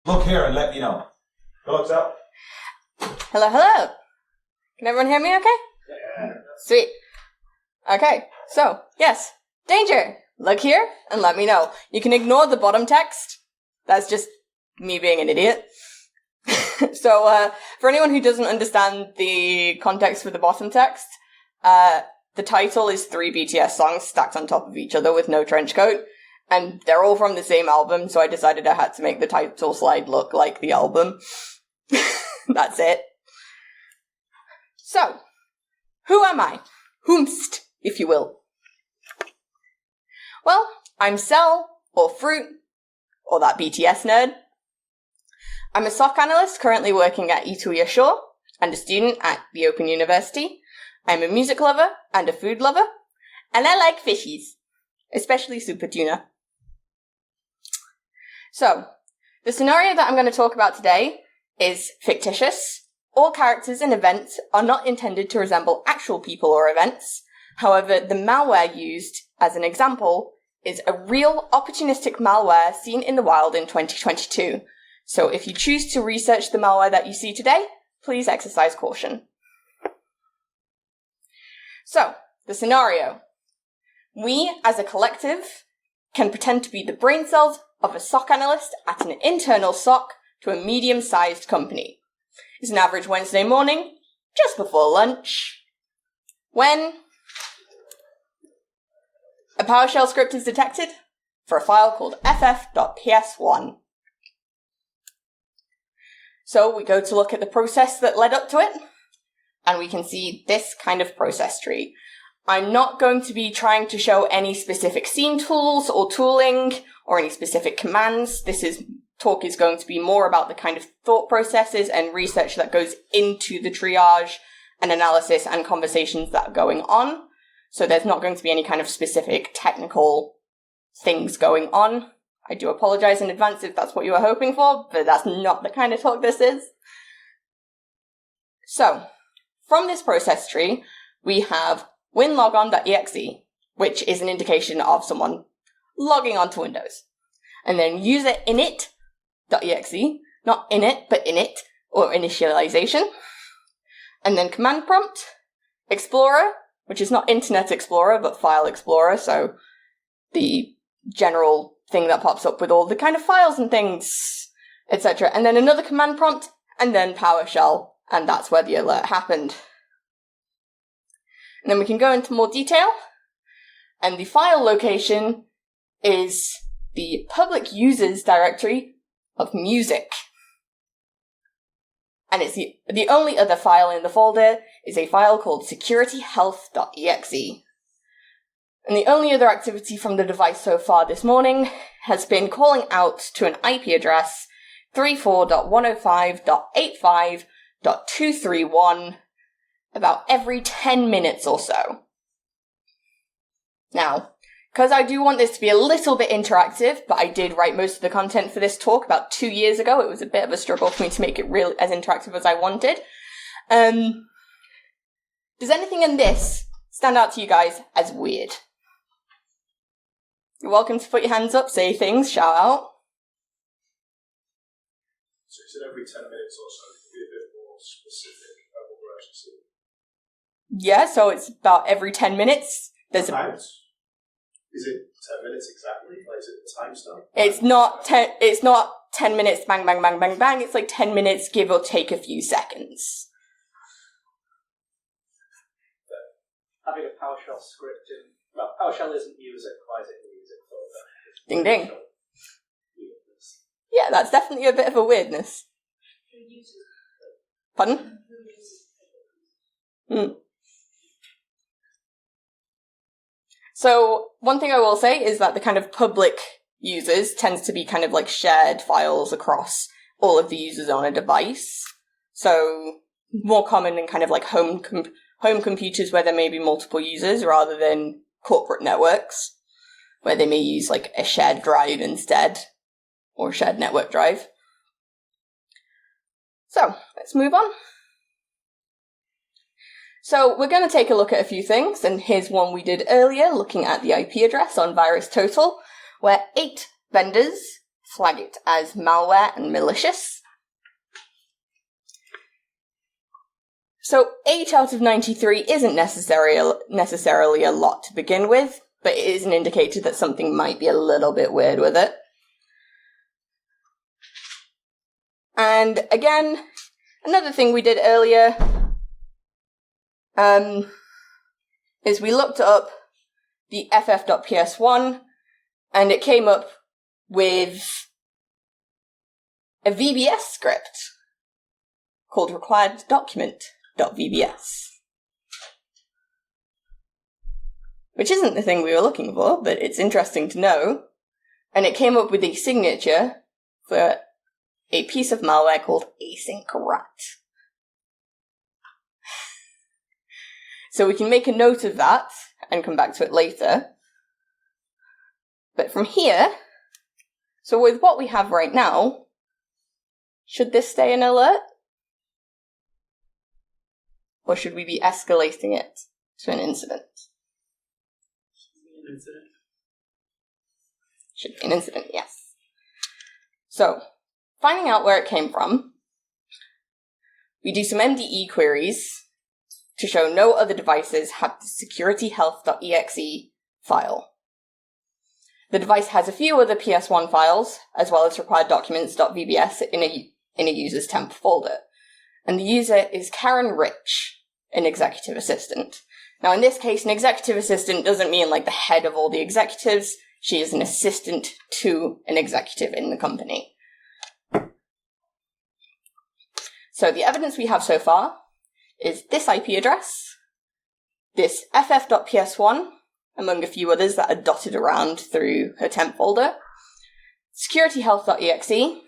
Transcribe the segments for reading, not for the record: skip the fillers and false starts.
Look here and let me know. Looks up. Hello, hello. Can everyone hear me okay? Yeah. Sweet. Okay, so, yes. Danger! Look here and let me know. You can ignore the bottom text. That's just me being an idiot. So, for anyone who doesn't understand the context for the bottom text, the title is 3 BTS songs stacked on top of each other with no trench coat. And they're all from the same album, so I decided I had to make the title slide look like the album. That's it. So, who am I? Whomst, if you will. Well, I'm Cell, or Fruit, or that BTS nerd. I'm a SOC analyst currently working at Ituya Shore, and a student at the Open University. I'm a music lover and a food lover, and I like fishies, especially super tuna. So, the scenario that I'm going to talk about today is fictitious. All characters and events are not intended to resemble actual people or events. However, the malware used as an example is a real opportunistic malware seen in the wild in 2022. So if you choose to research the malware that you see today, please exercise caution. So, the scenario. We, as a collective, can pretend to be the brain cells of a SOC analyst at an internal SOC to a medium-sized company. It's an average Wednesday morning, just before lunch, when a PowerShell script is detected for a file called ff.ps1. So we go to look at the process that led up to it, and we can see this kind of process tree. I'm not going to be trying to show any specific scene tools or tooling or any specific commands. This talk is going to be more about the kind of thought processes and research that goes into the triage and analysis and conversations that are going on. So there's not going to be any kind of specific technical things going on. I do apologize in advance if that's what you were hoping for, but that's not the kind of talk this is. So, from this process tree, we have winlogon.exe, which is an indication of someone logging onto Windows. And then user init.exe, not init, but init, or initialization. And then command prompt, explorer, which is not Internet Explorer, but File Explorer, so the general thing that pops up with all the kind of files and things, etc. And then another command prompt, and then PowerShell, and that's where the alert happened. And then we can go into more detail, and the file location is the public users directory of music. And it's the only other file in the folder is a file called securityhealth.exe. And the only other activity from the device so far this morning has been calling out to an IP address 34.105.85.231 about every 10 minutes or so. Now, because I do want this to be a little bit interactive, but I did write most of the content for this talk about 2 years ago. It was a bit of a struggle for me to make it real as interactive as I wanted. Does anything in this stand out to you guys as weird? You're welcome to put your hands up, say things, shout out. So you said every 10 minutes or so, it could be a bit more specific about what we're actually seeing. Yeah, so it's about every 10 minutes. There's Times? Is it 10 minutes exactly? Like, is it timestamp? It's not 10 minutes, bang, bang, bang, bang, bang. It's like 10 minutes, give or take a few seconds. Having a PowerShell script in... Well, PowerShell isn't music. Why is it music folder? Ding, ding. Yeah, that's definitely a bit of a weirdness. Pardon? So, one thing I will say is that the kind of public users tends to be kind of like shared files across all of the users on a device. So, more common in kind of like home computers where there may be multiple users rather than corporate networks, where they may use like a shared drive instead, or a shared network drive. So, let's move on. So we're going to take a look at a few things, and here's one we did earlier, looking at the IP address on VirusTotal, where 8 vendors, flag it as malware and malicious. So 8 out of 93 isn't necessarily a lot to begin with, but it is an indicator that something might be a little bit weird with it. And again, another thing we did earlier is we looked up the ff.ps1, and it came up with a VBS script called requiredDocument.vbs, which isn't the thing we were looking for, but it's interesting to know. And it came up with a signature for a piece of malware called async rat. So we can make a note of that and come back to it later. But from here, so with what we have right now, should this stay an alert? Or should we be escalating it to an incident? Should be an incident, yes. So, finding out where it came from, we do some MDE queries to show no other devices have the securityhealth.exe file. The device has a few other PS1 files, as well as requiredDocuments.vbs in a user's temp folder. And the user is Karen Rich, an executive assistant. Now, in this case, an executive assistant doesn't mean like the head of all the executives. She is an assistant to an executive in the company. So the evidence we have so far is this IP address, this ff.ps1, among a few others that are dotted around through her temp folder, securityhealth.exe,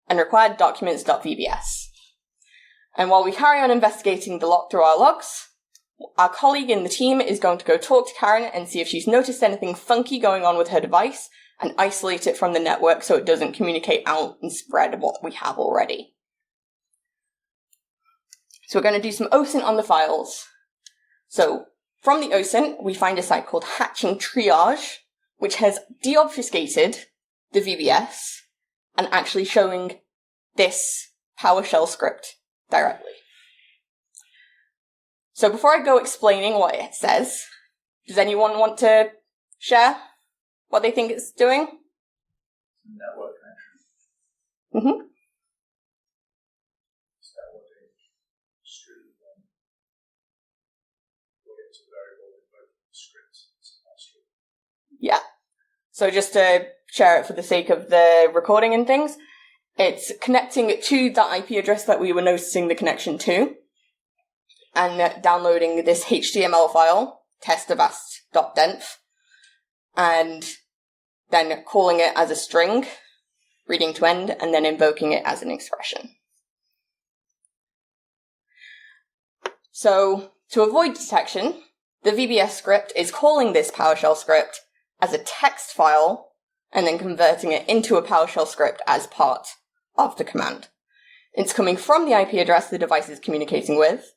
and requiredDocuments.vbs. And while we carry on investigating the lot through our logs, our colleague in the team is going to go talk to Karen and see if she's noticed anything funky going on with her device and isolate it from the network so it doesn't communicate out and spread what we have already. So we're going to do some OSINT on the files. So from the OSINT, we find a site called Hatching Triage, which has deobfuscated the VBS and actually showing this PowerShell script directly. So before I go explaining what it says, does anyone want to share what they think it's doing? Network connection. Mm-hmm. Is that what they stream then? We'll get to the variable invoking the script. Yeah. So just to share it for the sake of the recording and things, it's connecting it to that IP address that we were noticing the connection to, and downloading this HTML file, testavast.denf, and then calling it as a string, reading to end, and then invoking it as an expression. So, to avoid detection, the VBS script is calling this PowerShell script as a text file, and then converting it into a PowerShell script as part of the command. It's coming from the IP address the device is communicating with,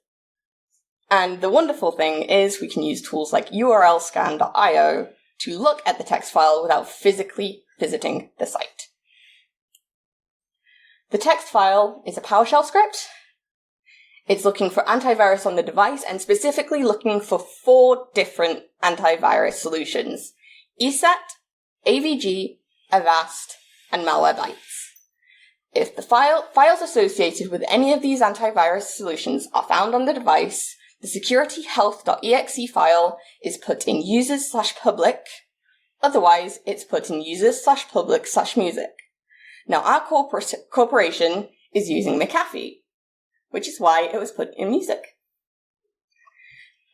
and the wonderful thing is we can use tools like urlscan.io to look at the text file without physically visiting the site. The text file is a PowerShell script. It's looking for antivirus on the device and specifically looking for 4 different antivirus solutions: ESET, AVG, Avast, and Malwarebytes. If the files associated with any of these antivirus solutions are found on the device, the securityhealth.exe file is put in users/public, otherwise it's put in users/public/music. Now our corporation is using McAfee, which is why it was put in music.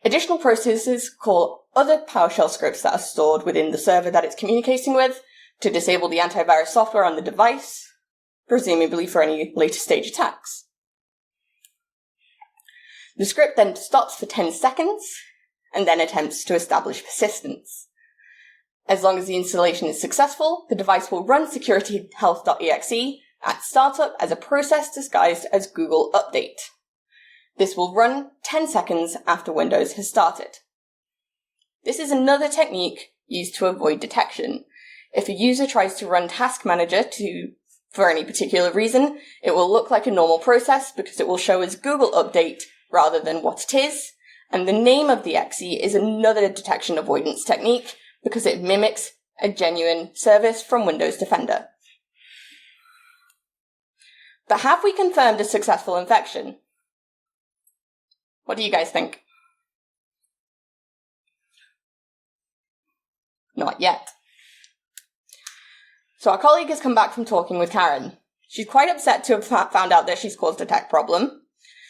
Additional processes call other PowerShell scripts that are stored within the server that it's communicating with to disable the antivirus software on the device, presumably for any later stage attacks. The script then stops for 10 seconds and then attempts to establish persistence. As long as the installation is successful, the device will run securityhealth.exe at startup as a process disguised as Google Update. This will run 10 seconds after Windows has started. This is another technique used to avoid detection. If a user tries to run Task Manager for any particular reason, it will look like a normal process because it will show as Google Update rather than what it is, and the name of the exe is another detection avoidance technique because it mimics a genuine service from Windows Defender. But have we confirmed a successful infection? What do you guys think? Not yet. So our colleague has come back from talking with Karen. She's quite upset to have found out that she's caused a tech problem.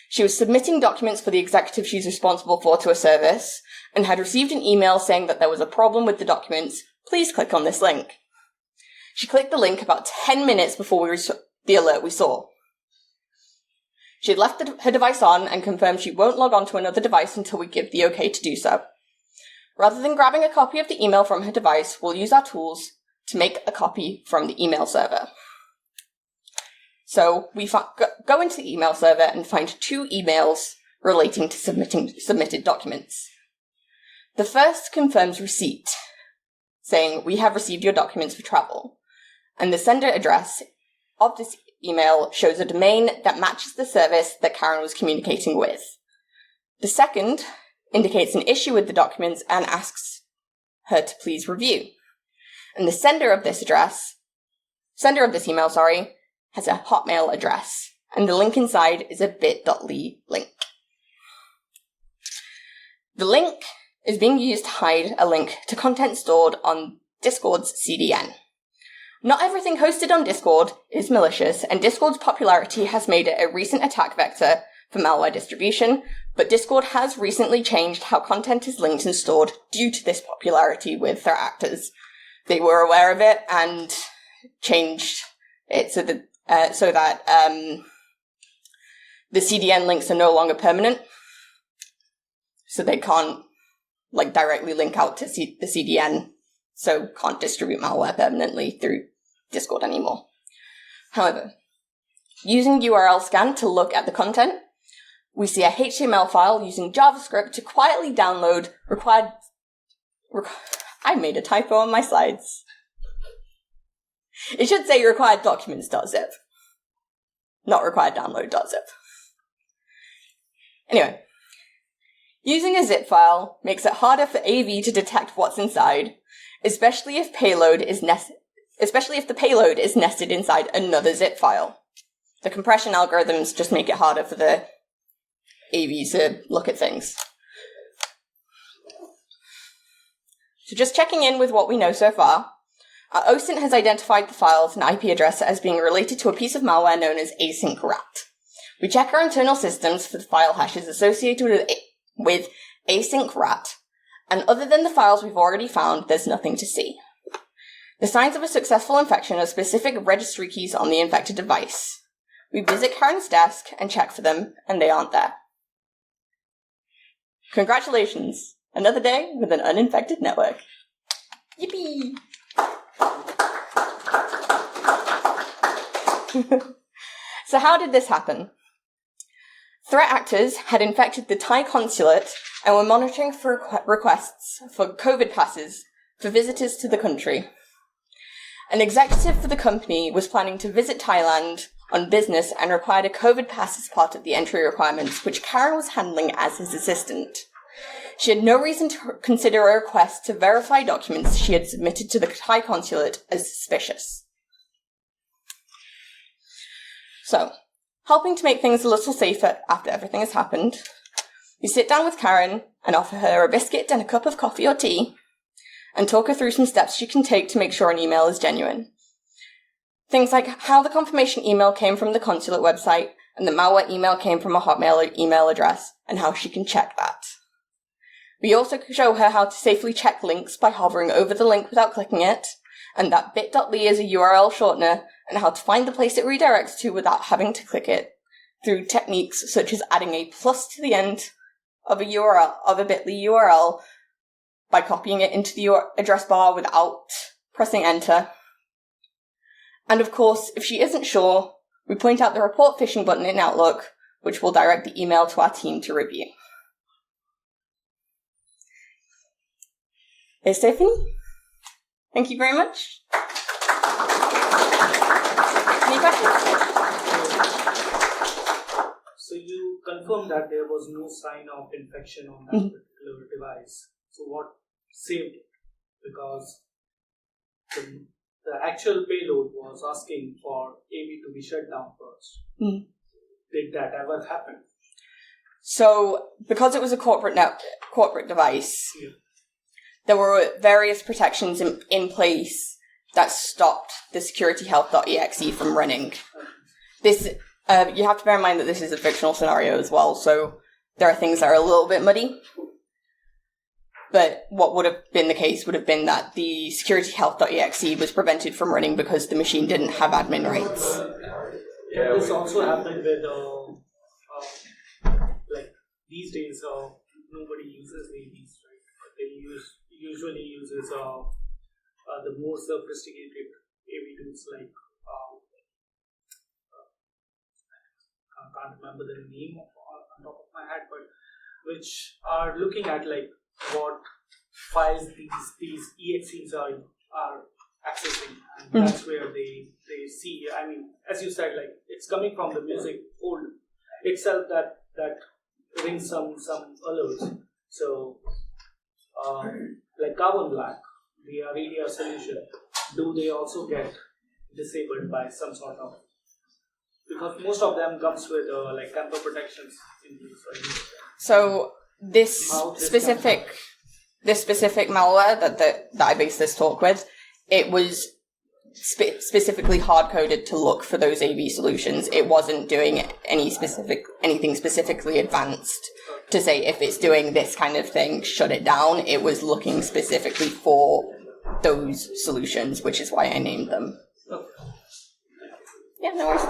She was submitting documents for the executive she's responsible for to a service and had received an email saying that there was a problem with the documents. Please click on this link. She clicked the link about 10 minutes before the alert we saw. She had left her device on and confirmed she won't log on to another device until we give the okay to do so. Rather than grabbing a copy of the email from her device, we'll use our tools to make a copy from the email server. So we go into the email server and find 2 emails relating to submitted documents. The first confirms receipt, saying we have received your documents for travel, and the sender address of this email shows a domain that matches the service that Karen was communicating with. The second indicates an issue with the documents and asks her to please review. And the sender of this email, has a Hotmail address, and the link inside is a bit.ly link. The link is being used to hide a link to content stored on Discord's CDN. Not everything hosted on Discord is malicious, and Discord's popularity has made it a recent attack vector for malware distribution, but Discord has recently changed how content is linked and stored due to this popularity with their actors. They were aware of it and changed it so that the CDN links are no longer permanent, so they can't directly link out to the CDN, so can't distribute malware permanently through Discord anymore. However, using URL scan to look at the content, we see a HTML file using JavaScript to quietly download I made a typo on my slides. It should say required documents.zip, not required download.zip. Anyway, using a zip file makes it harder for AV to detect what's inside, especially if the payload is nested inside another zip file. The compression algorithms just make it harder for the AV to look at things. So just checking in with what we know so far, our OSINT has identified the file's and IP address as being related to a piece of malware known as async rat. We check our internal systems for the file hashes associated with async rat, and other than the files we've already found, there's nothing to see. The signs of a successful infection are specific registry keys on the infected device. We visit Karen's desk and check for them, and they aren't there. Congratulations! Another day with an uninfected network. Yippee! So how did this happen? Threat actors had infected the Thai consulate and were monitoring for requests for COVID passes for visitors to the country. An executive for the company was planning to visit Thailand on business and required a COVID pass as part of the entry requirements, which Karen was handling as his assistant. She had no reason to consider a request to verify documents she had submitted to the Thai consulate as suspicious. So, helping to make things a little safer after everything has happened, we sit down with Karen and offer her a biscuit and a cup of coffee or tea, and talk her through some steps she can take to make sure an email is genuine. Things like how the confirmation email came from the consulate website and the malware email came from a Hotmail email address, and how she can check that. We also show her how to safely check links by hovering over the link without clicking it, and that bit.ly is a URL shortener, and how to find the place it redirects to without having to click it, through techniques such as adding a plus to the end of a bit.ly URL by copying it into the address bar without pressing enter. And of course, if she isn't sure, we point out the report phishing button in Outlook, which will direct the email to our team to review. Hey, Stephanie. Thank you very much. confirmed that there was no sign of infection on that particular device. So what saved it? Because the actual payload was asking for AV to be shut down first. Did that ever happen? So, because it was a corporate device, there were various protections in place that stopped the securityhealth.exe from running. This, you have to bear in mind that this is a fictional scenario as well, so there are things that are a little bit muddy. But what would have been the case would have been that the securityhealth.exe was prevented from running because the machine didn't have admin rights. Yeah, this also happened with, like, these days, nobody uses AVs, right? But they usually uses the more sophisticated AV tools like, I can't remember the name on top of my head, but which are looking at like what files these EXEs are accessing, and that's where they see. I mean, as you said, like it's coming from the music folder itself that rings some alerts. So, like Carbon Black, the ADR solution, do they also get disabled by some sort of? Because most of them comes with like tamper protections in these. So this specific malware that I based this talk with, it was specifically hard coded to look for those AV solutions. It wasn't doing anything specifically advanced to say if it's doing this kind of thing, shut it down. It was looking specifically for those solutions, which is why I named them. Okay. Yeah, no worries.